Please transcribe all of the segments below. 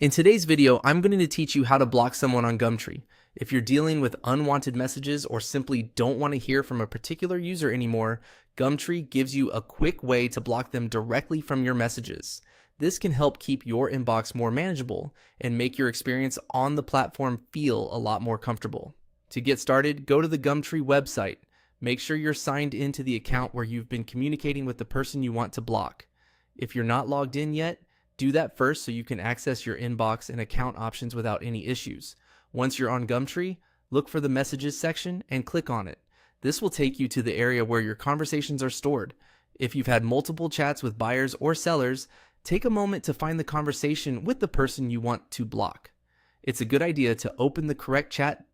In today's video, I'm going to teach you how to block someone on Gumtree. If you're dealing with unwanted messages or simply don't want to hear from a particular user anymore, Gumtree gives you a quick way to block them directly from your messages. This can help keep your inbox more manageable and make your experience on the platform feel a lot more comfortable. To get started, go to the Gumtree website. Make sure you're signed into the account where you've been communicating with the person you want to block. If you're not logged in yet, do that first so you can access your inbox and account options without any issues. Once you're on Gumtree, look for the messages section and click on it. This will take you to the area where your conversations are stored. If you've had multiple chats with buyers or sellers, take a moment to find the conversation with the person you want to block. It's a good idea to open the correct chat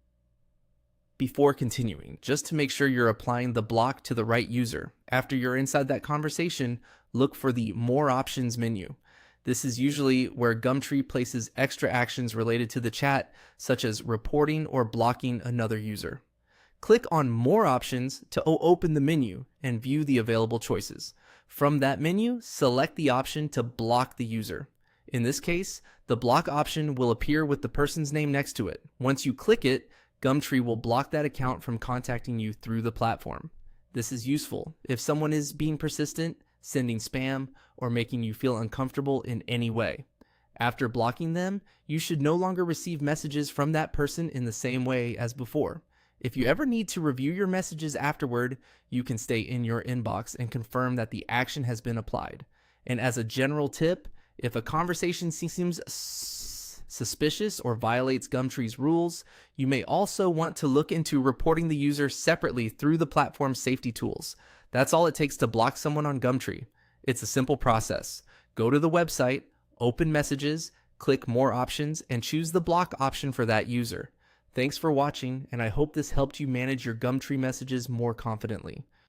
before continuing, just to make sure you're applying the block to the right user. After you're inside that conversation, look for the More Options menu. This is usually where Gumtree places extra actions related to the chat, such as reporting or blocking another user. Click on More Options to open the menu and view the available choices. From that menu, select the option to block the user. In this case, the block option will appear with the person's name next to it. Once you click it, Gumtree will block that account from contacting you through the platform. This is useful if someone is being persistent, sending spam, or making you feel uncomfortable in any way. After blocking them, you should no longer receive messages from that person in the same way as before. If you ever need to review your messages afterward, you can stay in your inbox and confirm that the action has been applied. And as a general tip, if a conversation seems suspicious or violates Gumtree's rules, you may also want to look into reporting the user separately through the platform's safety tools. That's all it takes to block someone on Gumtree. It's a simple process. Go to the website, open messages, click More Options, and choose the block option for that user. Thanks for watching, and I hope this helped you manage your Gumtree messages more confidently.